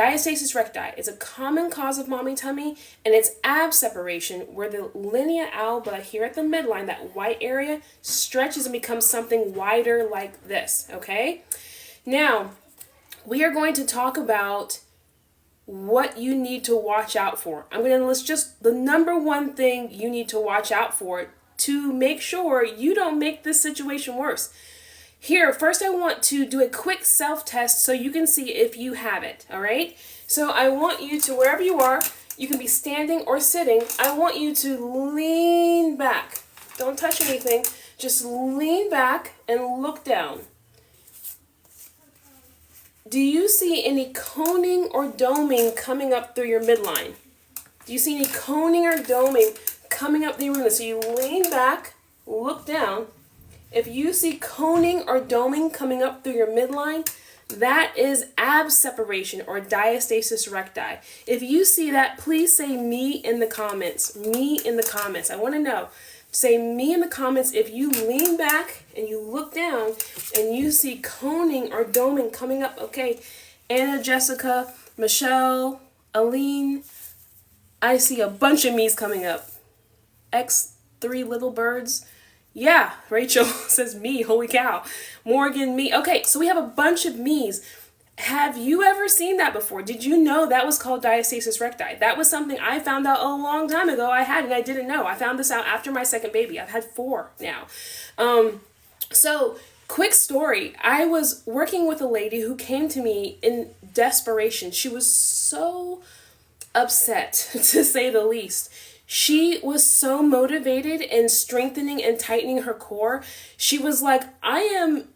Diastasis recti is a common cause of mommy tummy, and it's ab separation where the linea alba here at the midline, that white area, stretches and becomes something wider like this, okay? Now, we are going to talk about what you need to watch out for. I'm going to list just the number one thing you need to watch out for to make sure you don't make this situation worse. Here, first I want to do a quick self-test so you can see if you have it, all right? So I want you to, wherever you are, you can be standing or sitting, I want you to lean back. Don't touch anything. Just lean back and look down. Do you see any coning or doming coming up through your midline? Do you see any coning or doming coming up through your midline? So you lean back, look down. If you see coning or doming coming up through your midline, that is ab separation or diastasis recti. If you see that, please say me in the comments. Me in the comments. I want to know. Say me in the comments if you lean back and you look down and you see coning or doming coming up. Okay, Anna, Jessica, Michelle, Aline, I see a bunch of me's coming up. X3 little birds. Yeah, Rachel says me, holy cow. Morgan, me. Okay, so we have a bunch of me's. Have you ever seen that before? Did you know that was called diastasis recti? That was something I found out a long time ago I had and I didn't know. I found this out after my second baby. I've had 4 now. So quick story. I was working with a lady who came to me in desperation. She was so upset, to say the least. She was so motivated in strengthening and tightening her core. She was like, I am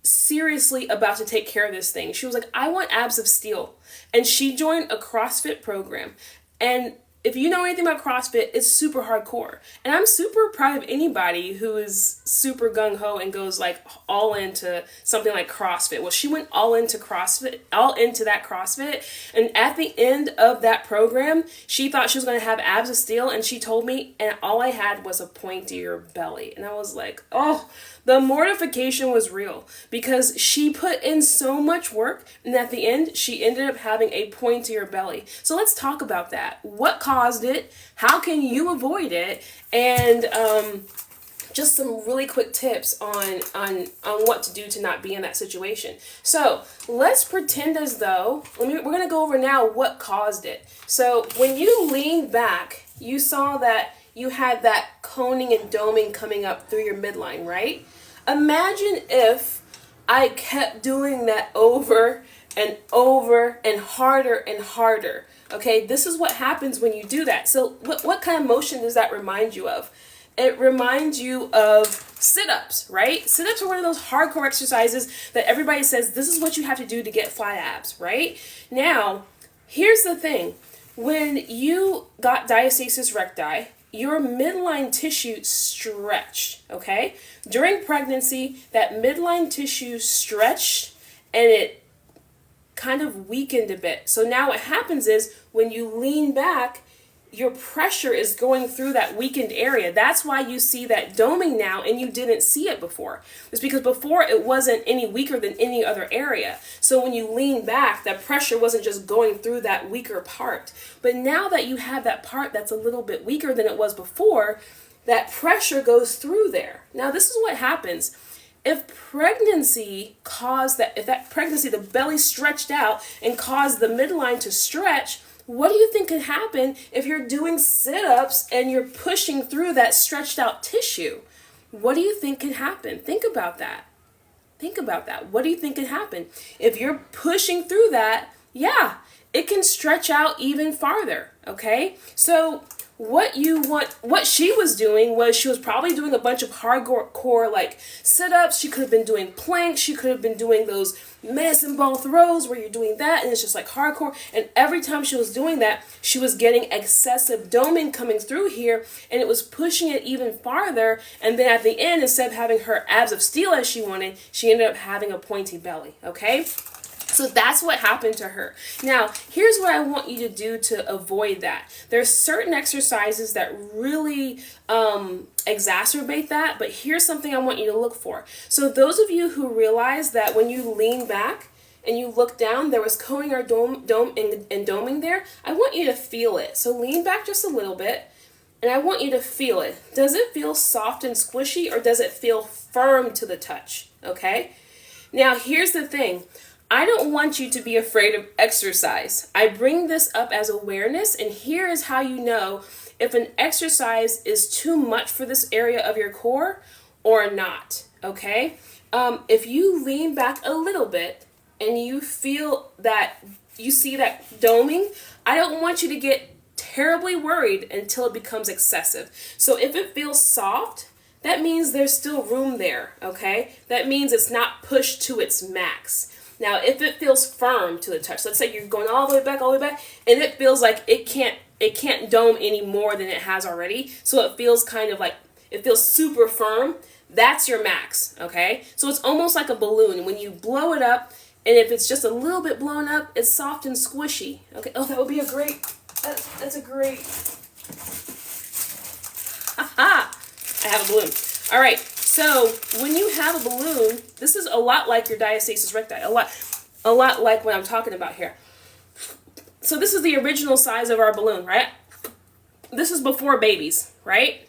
seriously about to take care of this thing. She was like, I want abs of steel. And she joined a CrossFit program. And if you know anything about CrossFit, it's super hardcore. And I'm super proud of anybody who is super gung-ho and goes like all into something like CrossFit. Well, she went all into CrossFit, all into that CrossFit. And at the end of that program, she thought she was going to have abs of steel. And she told me, and all I had was a pointier belly. And I was like, oh, the mortification was real because she put in so much work. And at the end, she ended up having a pointier belly. So let's talk about that. What caused it? How can you avoid it? And just some really quick tips on what to do to not be in that situation. So let's pretend as though, we're going to go over now what caused it. So when you leaned back, you saw that you had that coning and doming coming up through your midline, right? Imagine if I kept doing that over and over and harder. Okay, this is what happens when you do that. So what kind of motion does that remind you of? It reminds you of sit-ups, right? Sit-ups are one of those hardcore exercises that everybody says this is what you have to do to get flat abs, right? Now, here's the thing. When you got diastasis recti, your midline tissue stretched, okay? During pregnancy, that midline tissue stretched and it kind of weakened a bit. So now what happens is when you lean back, your pressure is going through that weakened area. That's why you see that doming now and you didn't see it before. It's because before it wasn't any weaker than any other area. So when you lean back, that pressure wasn't just going through that weaker part. But now that you have that part that's a little bit weaker than it was before, that pressure goes through there. Now this is what happens. If pregnancy caused that, if that pregnancy, the belly stretched out and caused the midline to stretch, what do you think could happen if you're doing sit-ups and you're pushing through that stretched out tissue? What do you think could happen? Think about that. Think about that. What do you think could happen? If you're pushing through that, yeah, it can stretch out even farther, okay? So what she was doing was she was probably doing a bunch of hardcore like sit-ups. She could have been doing planks. She could have been doing those medicine ball throws where you're doing that and it's just like hardcore. And every time she was doing that, she was getting excessive doming coming through here and it was pushing it even farther. And then at the end, instead of having her abs of steel as she wanted, she ended up having a pointy belly, okay? So that's what happened to her. Now, here's what I want you to do to avoid that. There's certain exercises that really exacerbate that, but here's something I want you to look for. So those of you who realize that when you lean back and you look down, there was coning or dome and doming there, I want you to feel it. So lean back just a little bit, and I want you to feel it. Does it feel soft and squishy, or does it feel firm to the touch? Okay? Now, here's the thing. I don't want you to be afraid of exercise. I bring this up as awareness, and here is how you know if an exercise is too much for this area of your core or not, okay? If you lean back a little bit and you feel that, you see that doming, I don't want you to get terribly worried until it becomes excessive. So if it feels soft, that means there's still room there, okay? That means it's not pushed to its max. Now, if it feels firm to the touch, let's say you're going all the way back, and it feels like it can't dome any more than it has already, so it feels kind of like, it feels super firm, that's your max, okay? So it's almost like a balloon. When you blow it up, and if it's just a little bit blown up, it's soft and squishy, okay? Oh, that would be a great, that's a great, ha! I have a balloon. All right, so when you have a balloon, this is a lot like your diastasis recti, a lot like what I'm talking about here. So this is the original size of our balloon, right? This is before babies, right?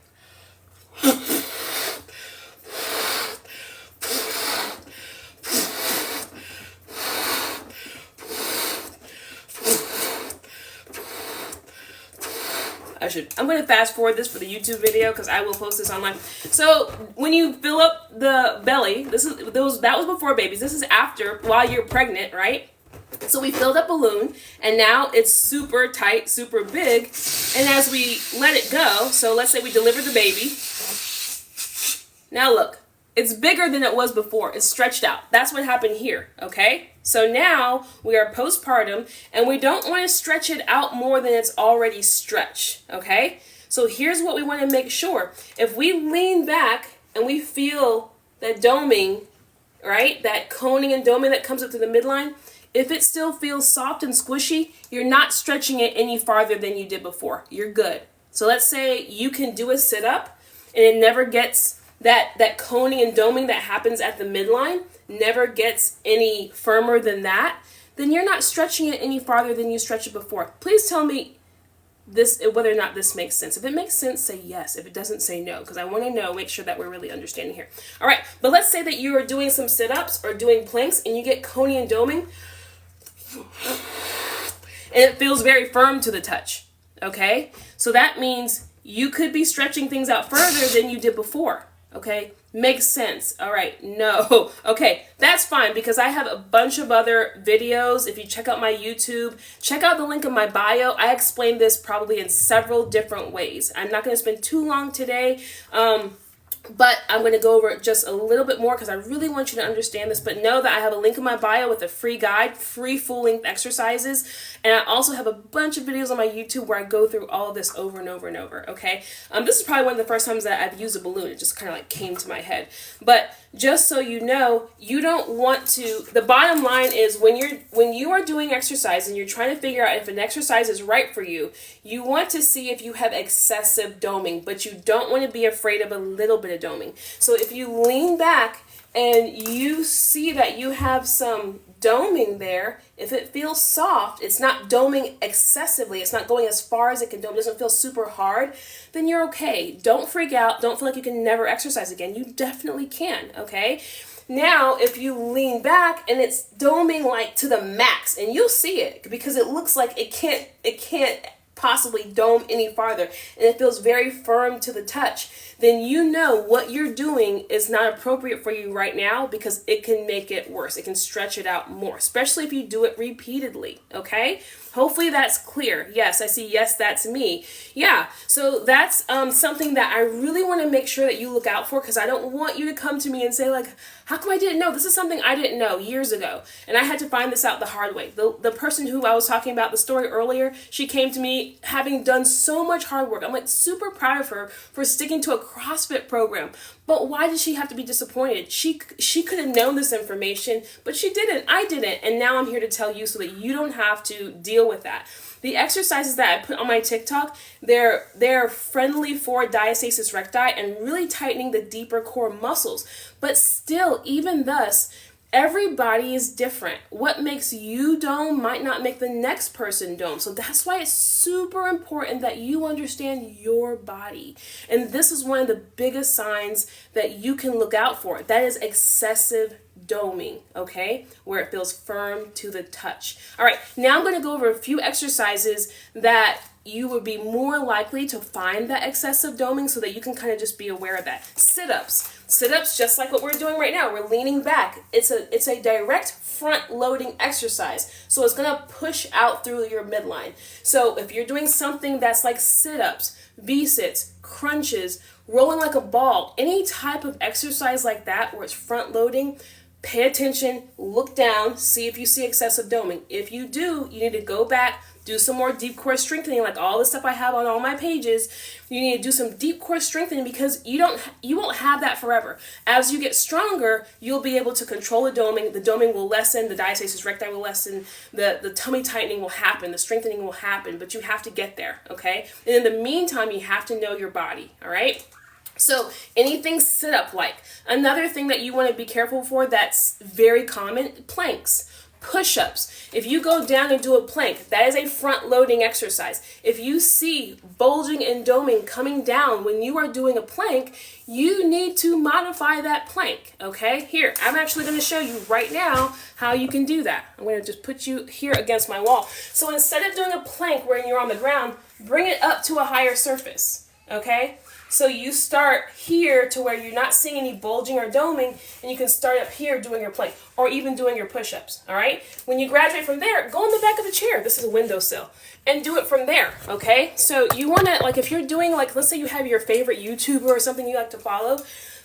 I'm going to fast forward this for the YouTube video because I will post this online. So when you fill up the belly, that was before babies. This is after, while you're pregnant, right? So we filled up a balloon, and now it's super tight, super big. And as we let it go, so let's say we delivered the baby. Now look, it's bigger than it was before. It's stretched out. That's what happened here, okay? So now we are postpartum, and we don't want to stretch it out more than it's already stretched, okay? So here's what we want to make sure. If we lean back and we feel that doming, right, that coning and doming that comes up to the midline, if it still feels soft and squishy, you're not stretching it any farther than you did before. You're good. So let's say you can do a sit-up, and it never gets that coning and doming that happens at the midline, never gets any firmer than that, then you're not stretching it any farther than you stretched it before. Please tell me this, whether or not this makes sense. If it makes sense, say yes. If it doesn't, say no, because I want to know, make sure that we're really understanding here. All right, but let's say that you are doing some sit-ups or doing planks and you get coning and doming, and it feels very firm to the touch, okay? So that means you could be stretching things out further than you did before. Okay, makes sense. All right, no. Okay, that's fine because I have a bunch of other videos. If you check out my YouTube, check out the link in my bio. I explain this probably in several different ways. I'm not going to spend too long today. But I'm going to go over it just a little bit more because I really want you to understand this. But know that I have a link in my bio with a free guide, free full-length exercises. And I also have a bunch of videos on my YouTube where I go through all of this over and over and over, okay? This is probably one of the first times that I've used a balloon. It just kind of like came to my head. But just so you know, you don't want to, the bottom line is when you are doing exercise and you're trying to figure out if an exercise is right for you, you want to see if you have excessive doming, but you don't want to be afraid of a little bit of doming. So if you lean back and you see that you have some doming there, if it feels soft, it's not doming excessively, it's not going as far as it can dome, it doesn't feel super hard, then you're okay. Don't freak out. Don't feel like you can never exercise again. You definitely can, okay? Now, if you lean back and it's doming like to the max, and you'll see it because it looks like it can't possibly dome any farther, and it feels very firm to the touch, then you know what you're doing is not appropriate for you right now because it can make it worse. It can stretch it out more, especially if you do it repeatedly, okay? Hopefully that's clear. Yes, I see. Yes, that's me. Yeah, so that's something that I really want to make sure that you look out for because I don't want you to come to me and say like, how come I didn't know? This is something I didn't know years ago, and I had to find this out the hard way. The person who I was talking about the story earlier, she came to me having done so much hard work. I'm like super proud of her for sticking to a CrossFit program. But why did she have to be disappointed? She could have known this information, but she didn't. I didn't. And now I'm here to tell you so that you don't have to deal with that. The exercises that I put on my TikTok, they're friendly for diastasis recti and really tightening the deeper core muscles. But still, even thus, everybody is different. What makes you dome might not make the next person dome. So that's why it's super important that you understand your body. And this is one of the biggest signs that you can look out for. That is excessive doming, okay? Where it feels firm to the touch. All right, now I'm going to go over a few exercises that you would be more likely to find that excessive doming so that you can kind of just be aware of that. Sit-ups. Sit-ups, just like what we're doing right now. We're leaning back. It's a direct front-loading exercise. So it's going to push out through your midline. So if you're doing something that's like sit-ups, V-sits, crunches, rolling like a ball, any type of exercise like that where it's front-loading, pay attention, look down, see if you see excessive doming. If you do, you need to go back, do some more deep core strengthening, like all the stuff I have on all my pages. You need to do some deep core strengthening because you won't have that forever. As you get stronger, you'll be able to control the doming. The doming will lessen, the diastasis recti will lessen, the tummy tightening will happen, the strengthening will happen, but you have to get there, okay? And in the meantime, you have to know your body, all right? So anything sit up like. Another thing that you want to be careful for that's very common, planks. Push-ups. If you go down and do a plank, that is a front-loading exercise. If you see bulging and doming coming down when you are doing a plank, you need to modify that plank, okay? Here, I'm actually going to show you right now how you can do that. I'm going to just put you here against my wall. So instead of doing a plank where you're on the ground, bring it up to a higher surface, okay? So you start here to where you're not seeing any bulging or doming, and you can start up here doing your plank or even doing your push-ups, all right? When you graduate from there, go in the back of a chair. This is a windowsill. And do it from there, okay? So you want to, like if you're doing, like let's say you have your favorite YouTuber or something you like to follow,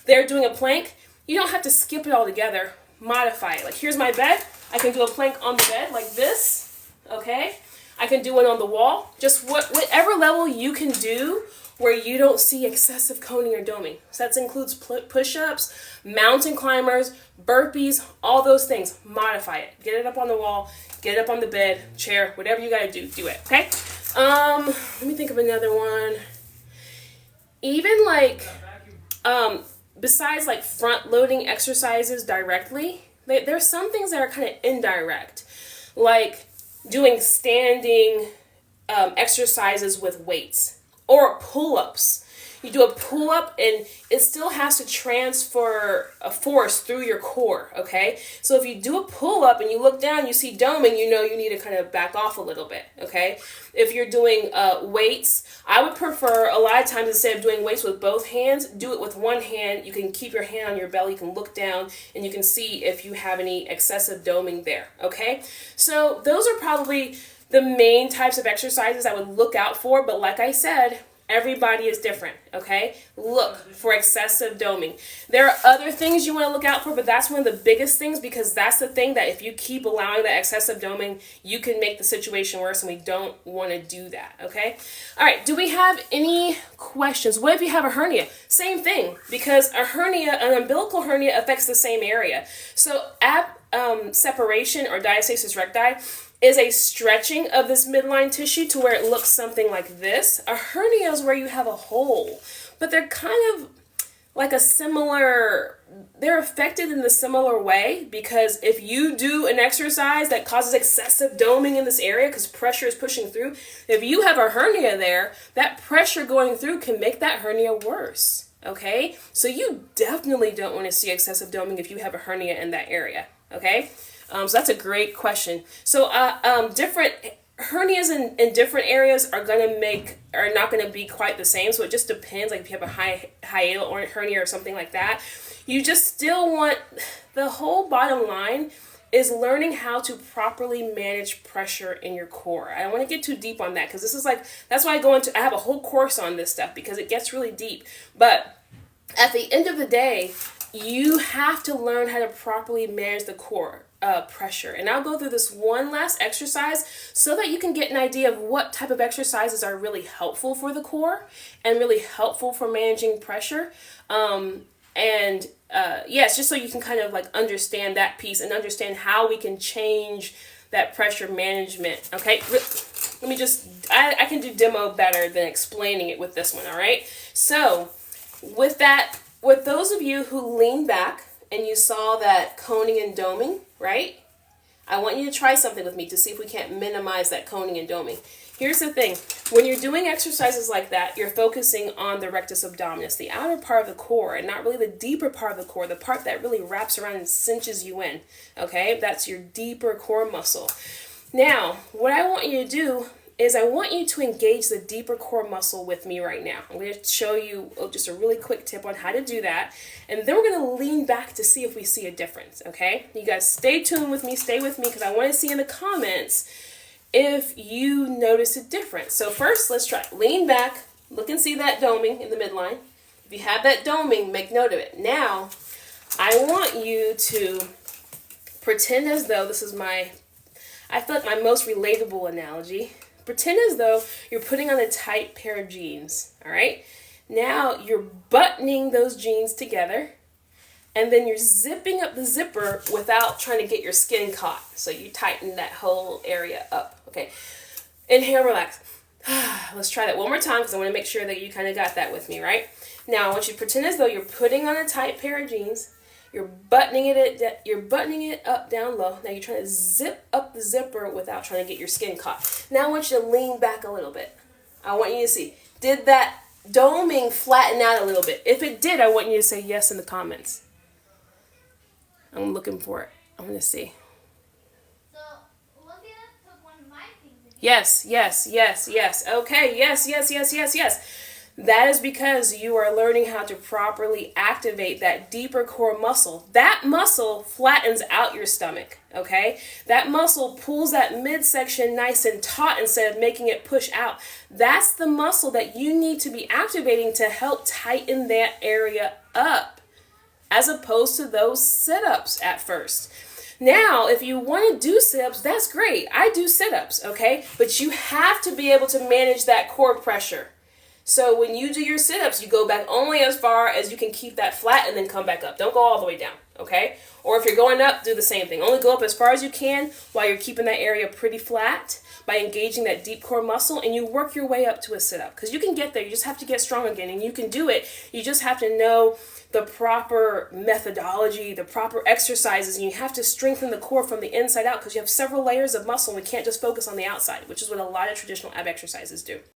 they're doing a plank, you don't have to skip it all together. Modify it. Like here's my bed. I can do a plank on the bed like this, okay? I can do it on the wall. Just whatever level you can do where you don't see excessive coning or doming. So that includes push-ups, mountain climbers, burpees, all those things. Modify it. Get it up on the wall, get it up on the bed, chair, whatever you gotta do, do it, okay? Let me think of another one. Even like, besides like front-loading exercises directly, there's some things that are kind of indirect, like doing standing exercises with weights. Or pull-ups. You do a pull-up and it still has to transfer a force through your core, okay? So if you do a pull-up and you look down, you see doming, you know you need to kind of back off a little bit, okay? If you're doing weights, I would prefer a lot of times instead of doing weights with both hands, do it with one hand. You can keep your hand on your belly, you can look down, and you can see if you have any excessive doming there, okay? So those are probably the main types of exercises I would look out for, but like I said, everybody is different, okay? Look for excessive doming. There are other things you want to look out for, but that's one of the biggest things because that's the thing that if you keep allowing that excessive doming, you can make the situation worse, and we don't want to do that, okay? All right, do we have any questions? What if you have a hernia? Same thing, because a hernia, an umbilical hernia affects the same area. So separation or diastasis recti is a stretching of this midline tissue to where it looks something like this. A hernia is where you have a hole, but they're kind of like they're affected in the similar way because if you do an exercise that causes excessive doming in this area because pressure is pushing through, if you have a hernia there, that pressure going through can make that hernia worse, okay? So you definitely don't want to see excessive doming if you have a hernia in that area, okay? So that's a great question. So different hernias in different areas are not going to be quite the same. So it just depends. Like if you have a hiatal hernia or something like that, you just still want, the whole bottom line is learning how to properly manage pressure in your core. I don't want to get too deep on that because this is like, that's why I have a whole course on this stuff because it gets really deep. But at the end of the day, you have to learn how to properly manage the core pressure. And I'll go through this one last exercise so that you can get an idea of what type of exercises are really helpful for the core and really helpful for managing pressure. It's just so you can kind of like understand that piece and understand how we can change that pressure management. Okay, let me I can do demo better than explaining it with this one, all right? So with that, with those of you who lean back and you saw that coning and doming, right? I want you to try something with me to see if we can't minimize that coning and doming. Here's the thing. When you're doing exercises like that, you're focusing on the rectus abdominis, the outer part of the core, and not really the deeper part of the core, the part that really wraps around and cinches you in. Okay? That's your deeper core muscle. Now, what I want you to do is I want you to engage the deeper core muscle with me right now. I'm going to show you just a really quick tip on how to do that. And then we're going to lean back to see if we see a difference, okay? You guys stay tuned with me, stay with me, because I want to see in the comments if you notice a difference. So first, let's try. Lean back, look and see that doming in the midline. If you have that doming, make note of it. Now, I want you to pretend as though this is I feel like my most relatable analogy. Pretend as though you're putting on a tight pair of jeans, all right? Now you're buttoning those jeans together, and then you're zipping up the zipper without trying to get your skin caught. So you tighten that whole area up, okay? Inhale, relax. Let's try that one more time because I want to make sure that you kind of got that with me, right? Now I want you to pretend as though you're putting on a tight pair of jeans. You're buttoning it up down low. Now you're trying to zip up the zipper without trying to get your skin caught. Now I want you to lean back a little bit. I want you to see, did that doming flatten out a little bit? If it did, I want you to say yes in the comments. I'm looking for it. I want to see. So, Olivia took one of my things. Yes. Okay, yes. That is because you are learning how to properly activate that deeper core muscle. That muscle flattens out your stomach, okay? That muscle pulls that midsection nice and taut instead of making it push out. That's the muscle that you need to be activating to help tighten that area up, as opposed to those sit-ups at first. Now, if you want to do sit-ups, that's great. I do sit-ups, okay? But you have to be able to manage that core pressure. So when you do your sit-ups, you go back only as far as you can keep that flat and then come back up. Don't go all the way down, okay? Or if you're going up, do the same thing. Only go up as far as you can while you're keeping that area pretty flat by engaging that deep core muscle, and you work your way up to a sit-up. Because you can get there. You just have to get strong again, and you can do it. You just have to know the proper methodology, the proper exercises, and you have to strengthen the core from the inside out because you have several layers of muscle, and we can't just focus on the outside, which is what a lot of traditional ab exercises do.